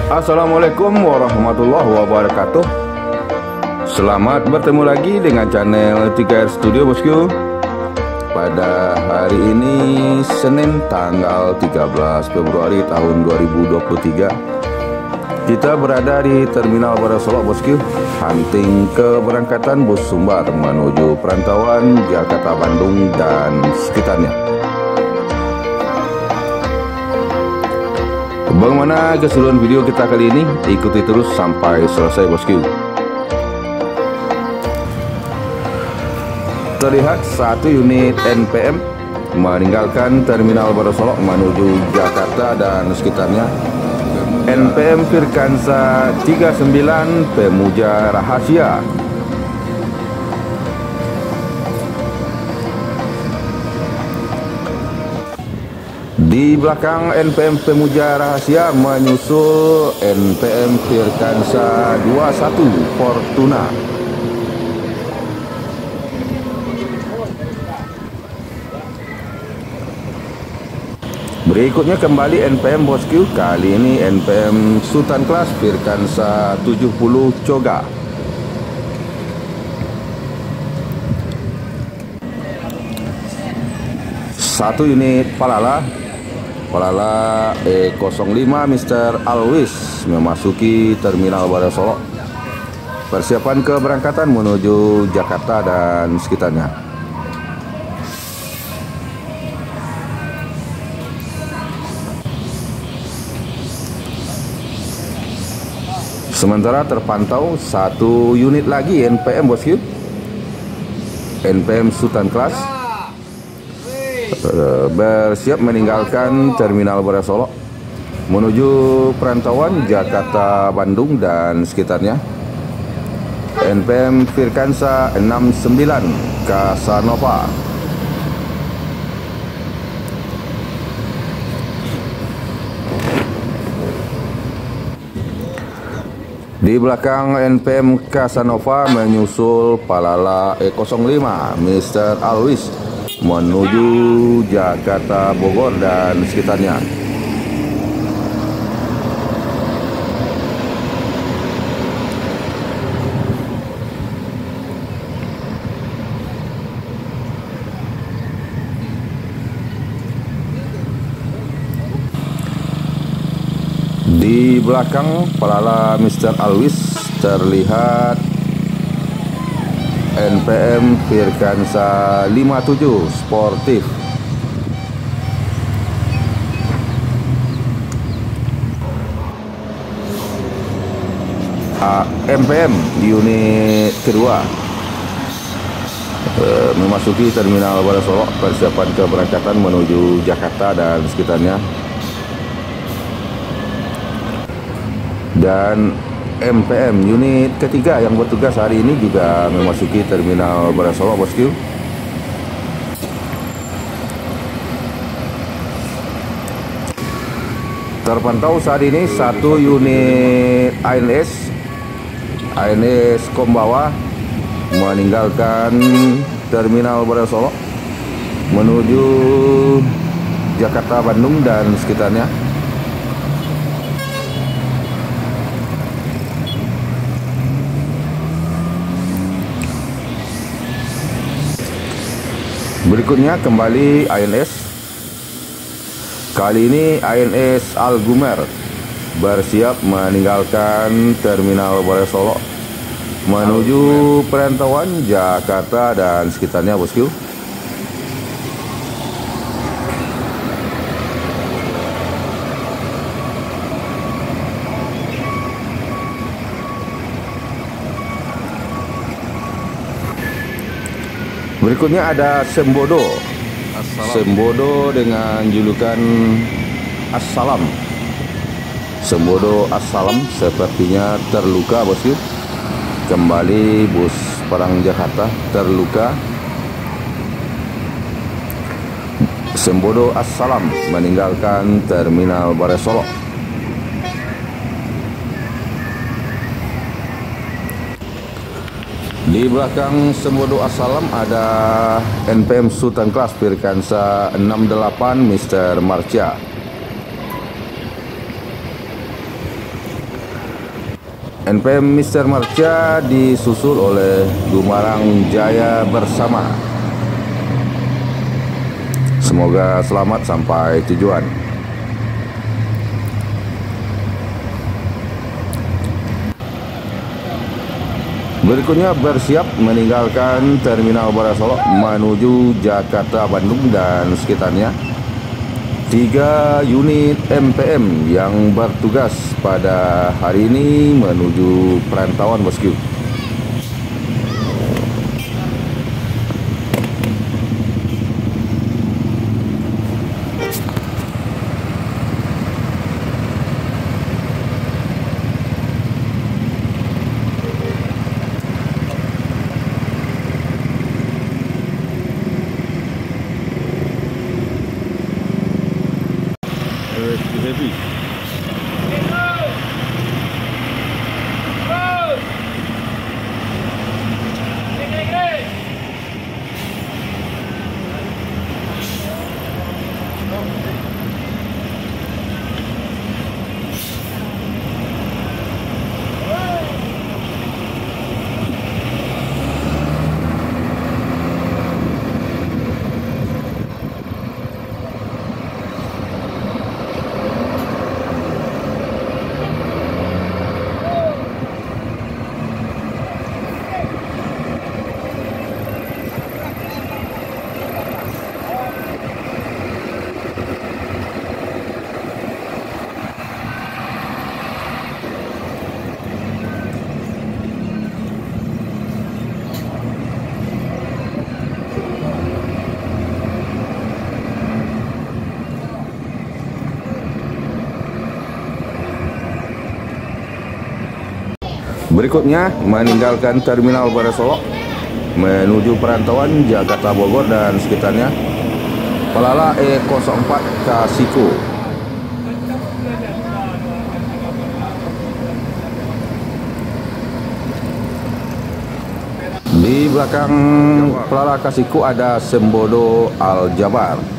Assalamualaikum warahmatullahi wabarakatuh. Selamat bertemu lagi dengan channel 3R Studio bosku. Pada hari ini Senin tanggal 13 Februari tahun 2023, kita berada di Terminal Baru Solok bosku, hunting keberangkatan bus Sumbar menuju perantauan Jakarta, Bandung dan sekitarnya. Bagaimana keseluruhan video kita kali ini? Ikuti terus sampai selesai bosku. Terlihat satu unit NPM meninggalkan Terminal Baru Solok menuju Jakarta dan sekitarnya. NPM Firkansa 39 Pemuja Rahasia. Di belakang NPM Pemuja Rahasia menyusul NPM Firkansa 21 Fortuna. Berikutnya kembali NPM bosku, kali ini NPM Sultan Class Firkansa 70 Choga. Satu unit Palala E05 Mr. Always memasuki Terminal Baru Solok. Persiapan keberangkatan menuju Jakarta dan sekitarnya. Sementara terpantau satu unit lagi NPM bosku, NPM Sultan Class bersiap meninggalkan Terminal Baru Solok menuju perantauan Jakarta, Bandung dan sekitarnya. NPM Firkansa 69 Casanova. Di belakang NPM Casanova menyusul Palala E05 Mr. Always menuju Jakarta, Bogor dan sekitarnya. Di belakang Palala Mr. Always terlihat NPM Firkansa 57 Sportif. NPM di unit kedua memasuki Terminal Baru Solok, persiapan keberangkatan menuju Jakarta dan sekitarnya. Dan MPM unit ketiga yang bertugas hari ini juga memasuki Terminal Baru Solok bosku. Terpantau saat ini satu unit ANS Kombawa meninggalkan Terminal Baru Solok menuju Jakarta, Bandung dan sekitarnya. Berikutnya kembali ANS. Kali ini ANS Algumer bersiap meninggalkan Terminal Baru Solok menuju perantauan Jakarta dan sekitarnya bosku. Berikutnya ada Sembodo. Sembodo dengan julukan Assalam. Sembodo Assalam sepertinya terluka bosku. Kembali bus perang Jakarta terluka. Sembodo Assalam meninggalkan Terminal Baru Solok. Di belakang Sembodo Assalam ada NPM Sultan Class Firkansa 68 Mr. Marcia. NPM Mister Marcia disusul oleh Gumarang Jaya Bersama. Semoga selamat sampai tujuan. Berikutnya bersiap meninggalkan Terminal Bandara Solok menuju Jakarta, Bandung dan sekitarnya. 3 unit MPM yang bertugas pada hari ini menuju perantauan bosku. Heavy. Berikutnya meninggalkan Terminal Bandara Solok menuju perantauan Jakarta, Bogor dan sekitarnya. Pelala E04 Kasiko. Di belakang Pelala Kasiko ada Sembodo Al Jabar.